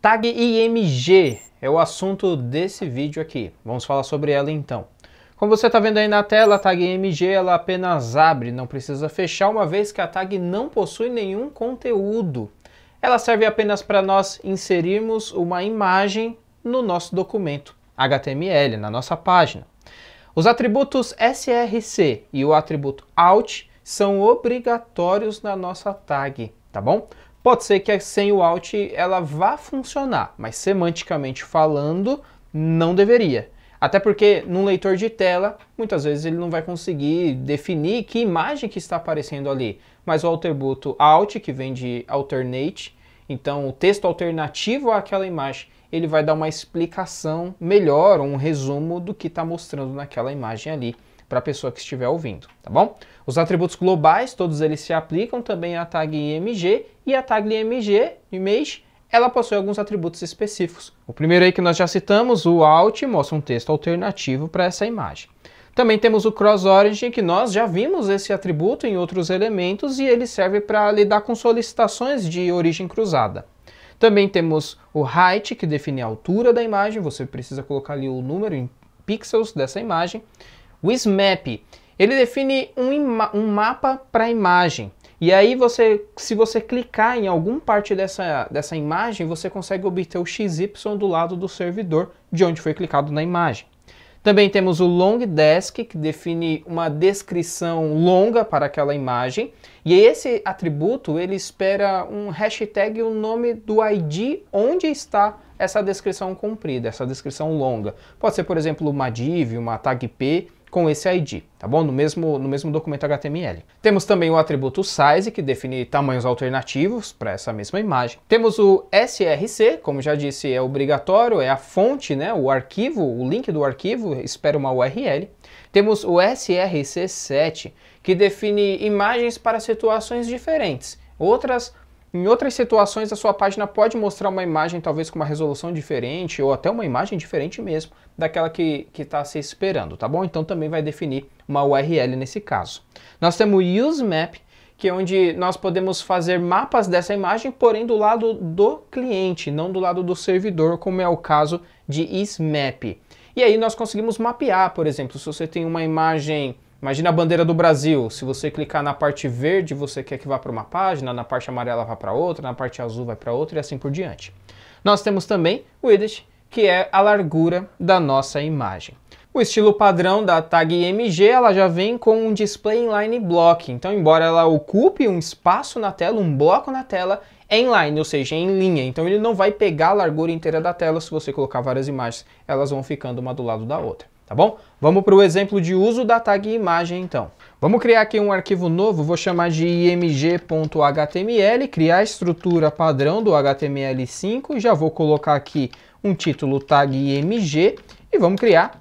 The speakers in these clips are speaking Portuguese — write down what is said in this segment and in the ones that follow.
Tag IMG é o assunto desse vídeo aqui. Vamos falar sobre ela então. Como você está vendo aí na tela, a tag IMG ela apenas abre, não precisa fechar, uma vez que a tag não possui nenhum conteúdo. Ela serve apenas para nós inserirmos uma imagem no nosso documento HTML, na nossa página. Os atributos src e o atributo alt são obrigatórios na nossa tag, tá bom? Pode ser que sem o alt ela vá funcionar, mas semanticamente falando, não deveria. Até porque num leitor de tela, muitas vezes ele não vai conseguir definir que imagem que está aparecendo ali. Mas o atributo alt, que vem de alternate, então o texto alternativo àquela imagem, ele vai dar uma explicação melhor, um resumo do que está mostrando naquela imagem ali para a pessoa que estiver ouvindo, tá bom? Os atributos globais, todos eles se aplicam também à tag IMG, e a tag IMG, image, ela possui alguns atributos específicos. O primeiro aí que nós já citamos, o alt, mostra um texto alternativo para essa imagem. Também temos o cross origin, que nós já vimos esse atributo em outros elementos e ele serve para lidar com solicitações de origem cruzada. Também temos o height, que define a altura da imagem, você precisa colocar ali o número em pixels dessa imagem. O smap, ele define um mapa para a imagem. E aí, se você clicar em alguma parte dessa imagem, você consegue obter o XY do lado do servidor de onde foi clicado na imagem. Também temos o long desc, que define uma descrição longa para aquela imagem. E esse atributo, ele espera um hashtag e o nome do ID onde está essa descrição comprida, essa descrição longa. Pode ser, por exemplo, uma div, uma tag p, com esse ID, tá bom? No mesmo documento HTML. Temos também o atributo size, que define tamanhos alternativos para essa mesma imagem. Temos o src, como já disse, é obrigatório, é a fonte, né? O arquivo, o link do arquivo espera uma URL. Temos o src7, que define imagens para situações diferentes. Em outras situações, a sua página pode mostrar uma imagem talvez com uma resolução diferente ou até uma imagem diferente mesmo daquela que está se esperando, tá bom? Então também vai definir uma URL nesse caso. Nós temos o usemap, que é onde nós podemos fazer mapas dessa imagem, porém do lado do cliente, não do lado do servidor, como é o caso de ismap. E aí nós conseguimos mapear, por exemplo, se você tem uma imagem... Imagina a bandeira do Brasil, se você clicar na parte verde, você quer que vá para uma página, na parte amarela vá para outra, na parte azul vai para outra e assim por diante. Nós temos também o width, que é a largura da nossa imagem. O estilo padrão da tag IMG, ela já vem com um display inline block, então embora ela ocupe um espaço na tela, um bloco na tela, é inline, ou seja, em linha, então ele não vai pegar a largura inteira da tela. Se você colocar várias imagens, elas vão ficando uma do lado da outra. Tá bom? Vamos para o exemplo de uso da tag imagem então. Vamos criar aqui um arquivo novo, vou chamar de img.html, criar a estrutura padrão do HTML5, já vou colocar aqui um título tag img e vamos criar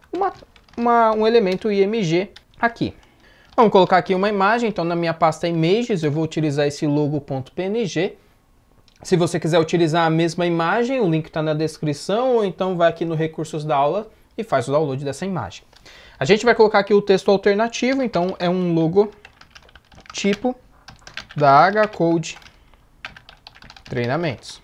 um elemento img aqui. Vamos colocar aqui uma imagem, então na minha pasta images eu vou utilizar esse logo.png. Se você quiser utilizar a mesma imagem, o link está na descrição, ou então vai aqui no recursos da aula e faz o download dessa imagem. A gente vai colocar aqui o texto alternativo, então é um logo tipo da HCode Treinamentos.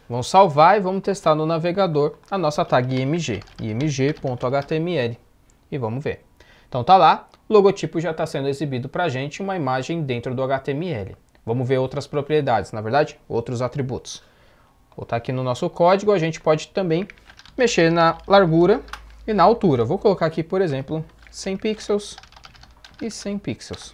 Vamos salvar e vamos testar no navegador a nossa tag img, img.html, e vamos ver. Então tá lá, o logotipo já está sendo exibido para a gente, uma imagem dentro do HTML. Vamos ver outras propriedades, na verdade, outros atributos. Vou botar aqui no nosso código, a gente pode também mexer na largura e na altura. Vou colocar aqui, por exemplo, 100 pixels e 100 pixels.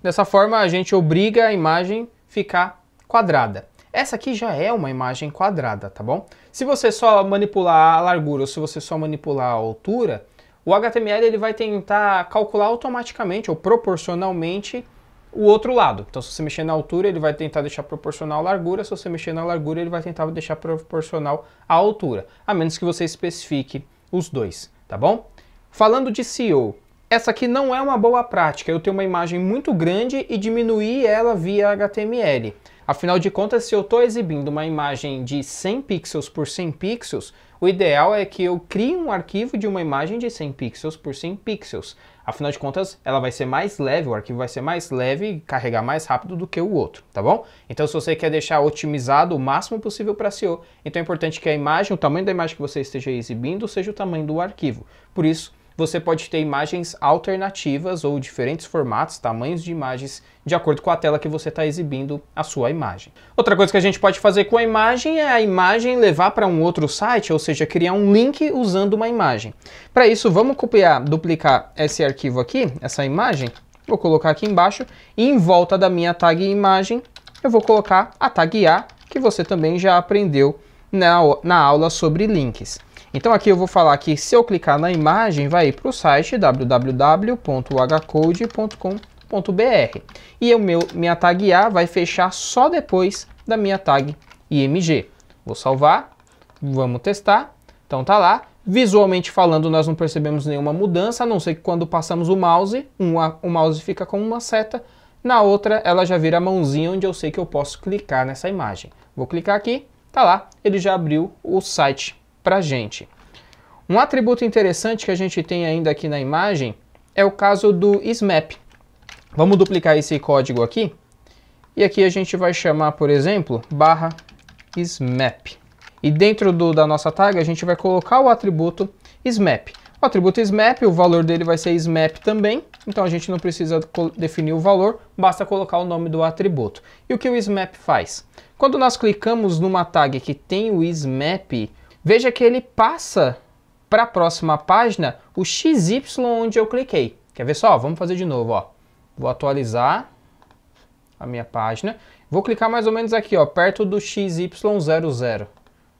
Dessa forma, a gente obriga a imagem a ficar quadrada. Essa aqui já é uma imagem quadrada, tá bom? Se você só manipular a largura ou se você só manipular a altura, o HTML ele vai tentar calcular automaticamente ou proporcionalmente o outro lado. Então, se você mexer na altura, ele vai tentar deixar proporcional à largura. Se você mexer na largura, ele vai tentar deixar proporcional à altura. A menos que você especifique os dois, tá bom? Falando de SEO, essa aqui não é uma boa prática. Eu tenho uma imagem muito grande e diminuir ela via HTML. Afinal de contas, se eu estou exibindo uma imagem de 100 pixels por 100 pixels, o ideal é que eu crie um arquivo de uma imagem de 100 pixels por 100 pixels. Afinal de contas, ela vai ser mais leve, o arquivo vai ser mais leve e carregar mais rápido do que o outro, tá bom? Então, se você quer deixar otimizado o máximo possível para SEO, então é importante que a imagem, o tamanho da imagem que você esteja exibindo, seja o tamanho do arquivo. Por isso, você pode ter imagens alternativas ou diferentes formatos, tamanhos de imagens, de acordo com a tela que você está exibindo a sua imagem. Outra coisa que a gente pode fazer com a imagem é a imagem levar para um outro site, ou seja, criar um link usando uma imagem. Para isso, vamos copiar, duplicar esse arquivo aqui, essa imagem, vou colocar aqui embaixo, e em volta da minha tag imagem, eu vou colocar a tag A, que você também já aprendeu na aula sobre links. Então aqui eu vou falar que se eu clicar na imagem, vai ir para o site www.hcode.com.br e minha tag A vai fechar só depois da minha tag IMG. Vou salvar, vamos testar, então tá lá. Visualmente falando, nós não percebemos nenhuma mudança, a não ser que quando passamos o mouse, o mouse fica com uma seta, na outra ela já vira a mãozinha onde eu sei que eu posso clicar nessa imagem. Vou clicar aqui, tá lá, ele já abriu o site pra gente. Um atributo interessante que a gente tem ainda aqui na imagem é o caso do SMAP. Vamos duplicar esse código aqui e aqui a gente vai chamar, por exemplo, /SMAP. E dentro da nossa tag a gente vai colocar o atributo SMAP. O atributo SMAP, o valor dele vai ser SMAP também, então a gente não precisa definir o valor, basta colocar o nome do atributo. E o que o SMAP faz? Quando nós clicamos numa tag que tem o SMAP, veja que ele passa para a próxima página o XY onde eu cliquei. Quer ver só? Vamos fazer de novo, ó. Vou atualizar a minha página. Vou clicar mais ou menos aqui, ó, perto do XY00.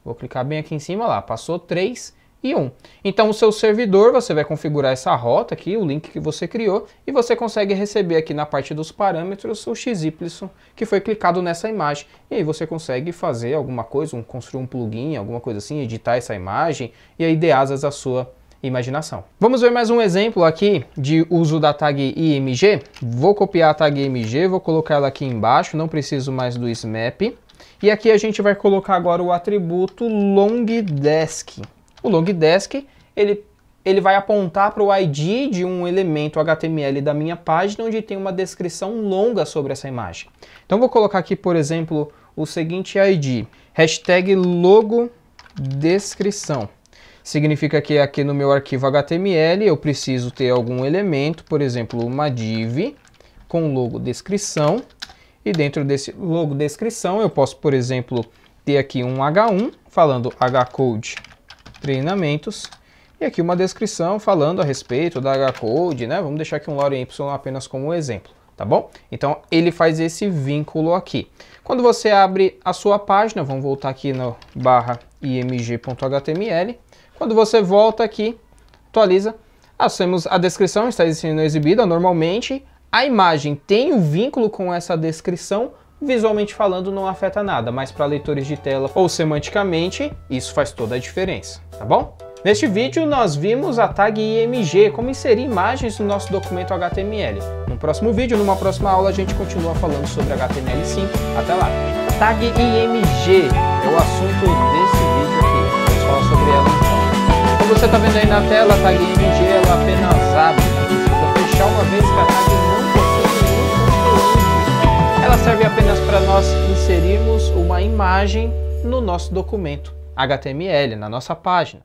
Vou clicar bem aqui em cima, lá, passou 3 e 1. Então o seu servidor, você vai configurar essa rota aqui, o link que você criou, e você consegue receber aqui na parte dos parâmetros o XY que foi clicado nessa imagem. E aí você consegue fazer alguma coisa, construir um plugin, alguma coisa assim, editar essa imagem, e aí dê asas à sua imaginação. Vamos ver mais um exemplo aqui de uso da tag IMG. Vou copiar a tag IMG, vou colocar ela aqui embaixo, não preciso mais do SMAP. E aqui a gente vai colocar agora o atributo LongDesc. O LongDesc, ele vai apontar para o ID de um elemento HTML da minha página, onde tem uma descrição longa sobre essa imagem. Então vou colocar aqui, por exemplo, o seguinte ID, #logodescrição. Significa que aqui no meu arquivo HTML eu preciso ter algum elemento, por exemplo, uma div com logo descrição. E dentro desse logo descrição eu posso, por exemplo, ter aqui um H1 falando Hcode treinamentos e aqui uma descrição falando a respeito da Hcode, né? Vamos deixar aqui um lorem y apenas como exemplo, tá bom? Então ele faz esse vínculo aqui. Quando você abre a sua página, vamos voltar aqui no /img.html. Quando você volta aqui, atualiza, temos a descrição está sendo exibida normalmente. A imagem tem um vínculo com essa descrição, visualmente falando não afeta nada, mas para leitores de tela ou semanticamente, isso faz toda a diferença, tá bom? Neste vídeo nós vimos a tag IMG, como inserir imagens no nosso documento HTML. No próximo vídeo, numa próxima aula, a gente continua falando sobre HTML5. Até lá! A tag IMG é o assunto desse vídeo aqui. Vamos falar sobre ela então. Como você está vendo aí na tela, a tag IMG ela apenas abre, não precisa fechar uma vez que a tag não possui nenhum conteúdo. Ela serve apenas para nós inserirmos uma imagem no nosso documento HTML, na nossa página.